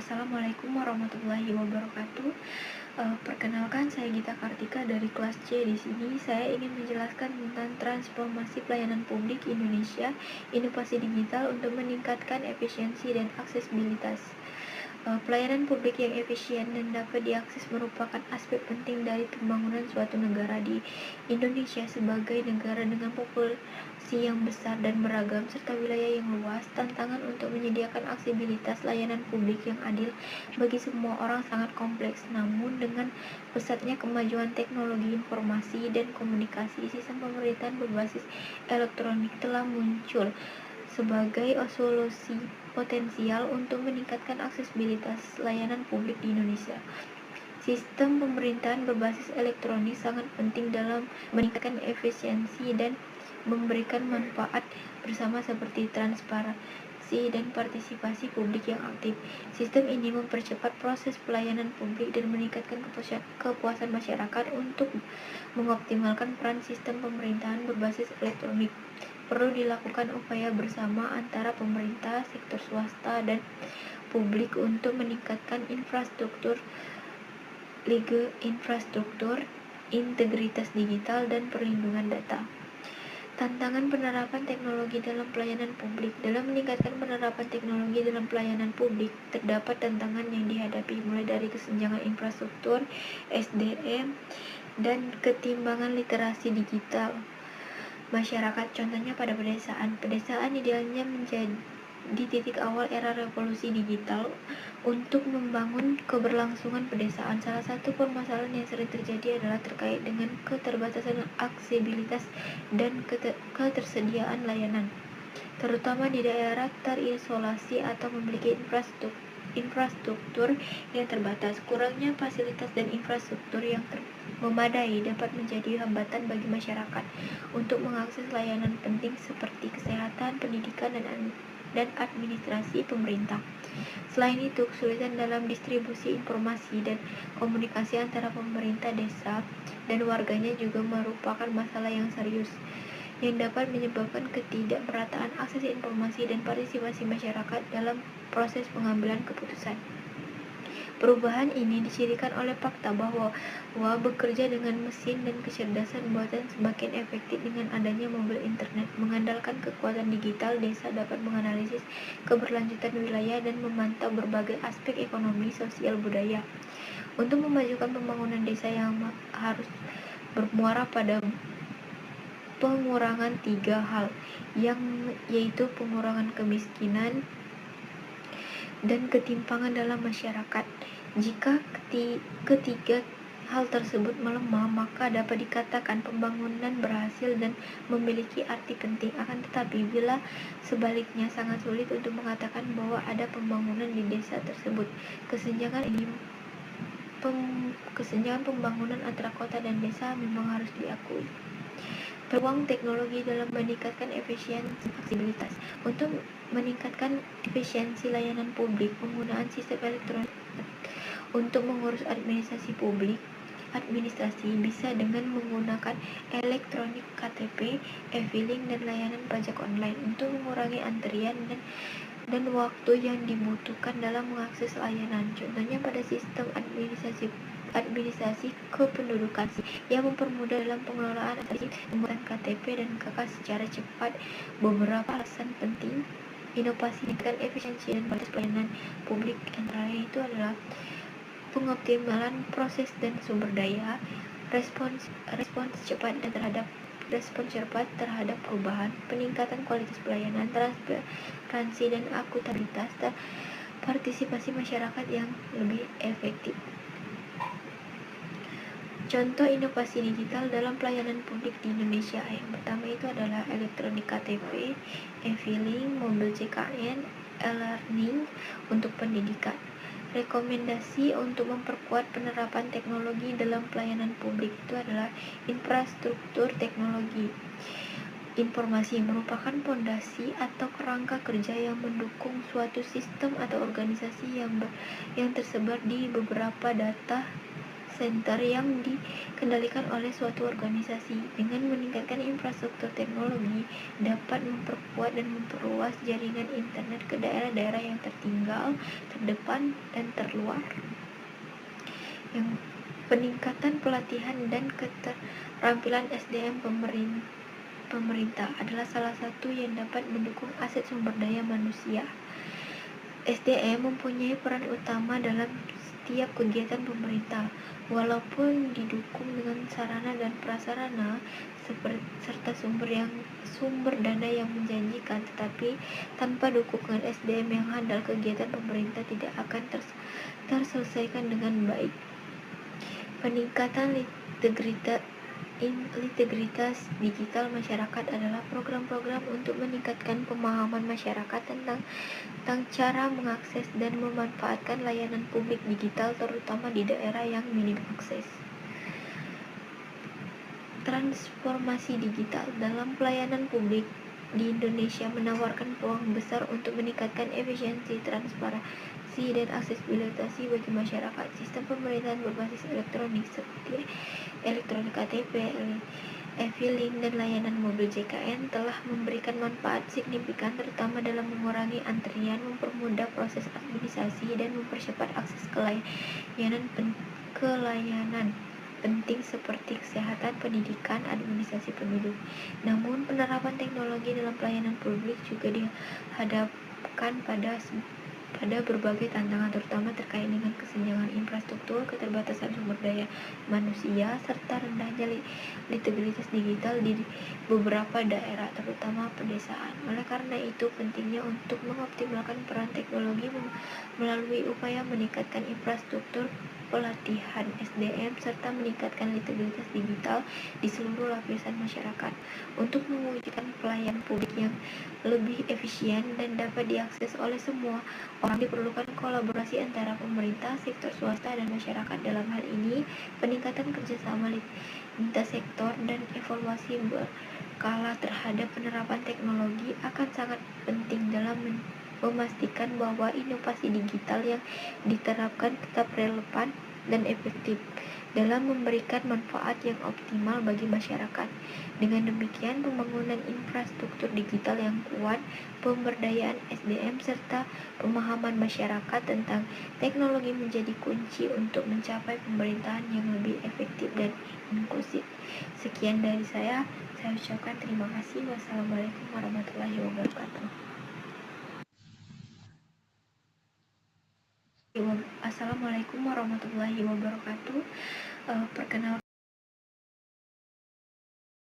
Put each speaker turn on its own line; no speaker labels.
Assalamualaikum warahmatullahi wabarakatuh. Perkenalkan, saya Gita Kartika dari kelas C. Di sini saya ingin menjelaskan tentang transformasi pelayanan publik Indonesia, inovasi digital untuk meningkatkan efisiensi dan aksesibilitas. Pelayanan publik yang efisien dan dapat diakses merupakan aspek penting dari pembangunan suatu negara. Di Indonesia sebagai negara dengan populasi yang besar dan beragam serta wilayah yang luas, tantangan untuk menyediakan aksesibilitas layanan publik yang adil bagi semua orang sangat kompleks. Namun dengan pesatnya kemajuan teknologi informasi dan komunikasi, sistem pemerintahan berbasis elektronik telah muncul sebagai solusi potensial untuk meningkatkan aksesibilitas layanan publik di Indonesia. Sistem pemerintahan berbasis elektronik sangat penting dalam meningkatkan efisiensi dan memberikan manfaat bersama seperti transparansi dan partisipasi publik yang aktif. Sistem ini mempercepat proses pelayanan publik dan meningkatkan kepuasan masyarakat. Untuk mengoptimalkan peran sistem pemerintahan berbasis elektronik, perlu dilakukan upaya bersama antara pemerintah, sektor swasta, dan publik untuk meningkatkan infrastruktur, integritas digital, dan perlindungan data. Tantangan penerapan teknologi dalam pelayanan publik. Dalam meningkatkan penerapan teknologi dalam pelayanan publik, terdapat tantangan yang dihadapi, mulai dari kesenjangan infrastruktur, SDM, dan ketimbangan literasi digital masyarakat. Contohnya pada pedesaan. Pedesaan idealnya menjadi titik awal era revolusi digital. Untuk membangun keberlangsungan pedesaan, salah satu permasalahan yang sering terjadi adalah terkait dengan keterbatasan aksesibilitas dan ketersediaan layanan, terutama di daerah terisolasi atau memiliki infrastruktur yang terbatas. Kurangnya fasilitas dan infrastruktur yang memadai dapat menjadi hambatan bagi masyarakat untuk mengakses layanan penting seperti kesehatan, pendidikan, dan administrasi pemerintah. Selain itu, kesulitan dalam distribusi informasi dan komunikasi antara pemerintah desa dan warganya juga merupakan masalah yang serius, yang dapat menyebabkan ketidakmerataan akses informasi dan partisipasi masyarakat dalam proses pengambilan keputusan. Perubahan ini dicirikan oleh fakta bahwa bekerja dengan mesin dan kecerdasan buatan semakin efektif. Dengan adanya mobil internet, mengandalkan kekuatan digital, desa dapat menganalisis keberlanjutan wilayah dan memantau berbagai aspek ekonomi, sosial, budaya. Untuk memajukan pembangunan desa yang harus bermuara pada pengurangan 3 hal, yaitu pengurangan kemiskinan dan ketimpangan dalam masyarakat. Jika ketiga hal tersebut melemah, maka dapat dikatakan pembangunan berhasil dan memiliki arti penting. Akan tetapi, bila sebaliknya, sangat sulit untuk mengatakan bahwa ada pembangunan di desa tersebut. Kesenjangan pembangunan antara kota dan desa memang harus diakui. Peluang teknologi dalam meningkatkan efisiensi aksesibilitas. Untuk meningkatkan efisiensi layanan publik, penggunaan sistem elektronik untuk mengurus administrasi bisa dengan menggunakan elektronik KTP, e-filing, dan layanan pajak online untuk mengurangi antrian dan waktu yang dibutuhkan dalam mengakses layanan. Contohnya pada sistem administrasi kependudukan yang mempermudah dalam pengelolaan pembuatan KTP dan KK secara cepat. Beberapa alasan penting inovasi meningkatkan efisiensi dan kualitas pelayanan publik antara lain itu adalah pengoptimalan proses dan sumber daya, respons cepat terhadap perubahan, peningkatan kualitas pelayanan, transparansi dan akuntabilitas, partisipasi masyarakat yang lebih efektif. Contoh inovasi digital dalam pelayanan publik di Indonesia. Yang pertama itu adalah elektronik KTP, e-filing, mobil CKN, e-learning untuk pendidikan. Rekomendasi untuk memperkuat penerapan teknologi dalam pelayanan publik itu adalah infrastruktur teknologi informasi merupakan pondasi atau kerangka kerja yang mendukung suatu sistem atau organisasi yang tersebar di beberapa data center yang dikendalikan oleh suatu organisasi. Dengan meningkatkan infrastruktur teknologi, dapat memperkuat dan memperluas jaringan internet ke daerah-daerah yang tertinggal, terdepan, dan terluar. Yang peningkatan pelatihan dan keterampilan SDM pemerintah adalah salah satu yang dapat mendukung aset sumber daya manusia. SDM mempunyai peran utama dalam setiap kegiatan pemerintah, walaupun didukung dengan sarana dan prasarana serta sumber dana yang menjanjikan, tetapi tanpa dukungan SDM yang handal, kegiatan pemerintah tidak akan terselesaikan dengan baik. Peningkatan integritas digital masyarakat adalah program-program untuk meningkatkan pemahaman masyarakat tentang cara mengakses dan memanfaatkan layanan publik digital, terutama di daerah yang minim akses. Transformasi digital dalam pelayanan publik di Indonesia menawarkan peluang besar untuk meningkatkan efisiensi, transparansi, dan aksesibilitas bagi masyarakat. Sistem pemerintahan berbasis elektronik seperti elektronik KTP, e-filing, dan layanan mobil JKN telah memberikan manfaat signifikan, terutama dalam mengurangi antrian, mempermudah proses administrasi, dan mempercepat akses ke layanan penting seperti kesehatan, pendidikan, administrasi penduduk. Namun, penerapan teknologi dalam pelayanan publik juga dihadapkan pada berbagai tantangan, terutama terkait dengan kesenjangan infrastruktur, keterbatasan sumber daya manusia, serta rendahnya literasi digital di beberapa daerah, terutama pedesaan. Oleh karena itu, pentingnya untuk mengoptimalkan peran teknologi melalui upaya meningkatkan infrastruktur, pelatihan SDM, serta meningkatkan literasi digital di seluruh lapisan masyarakat. Untuk mewujudkan pelayanan publik yang lebih efisien dan dapat diakses oleh semua orang, diperlukan kolaborasi antara pemerintah, sektor swasta, dan masyarakat. Dalam hal ini, peningkatan kerjasama lintas sektor dan evaluasi berkala terhadap penerapan teknologi akan sangat penting dalam memastikan bahwa inovasi digital yang diterapkan tetap relevan dan efektif dalam memberikan manfaat yang optimal bagi masyarakat. Dengan demikian, pembangunan infrastruktur digital yang kuat, pemberdayaan SDM, serta pemahaman masyarakat tentang teknologi menjadi kunci untuk mencapai pemerintahan yang lebih efektif dan inklusif. Sekian dari saya ucapkan terima kasih. Wassalamualaikum warahmatullahi wabarakatuh. Assalamualaikum warahmatullahi wabarakatuh. Perkenalkan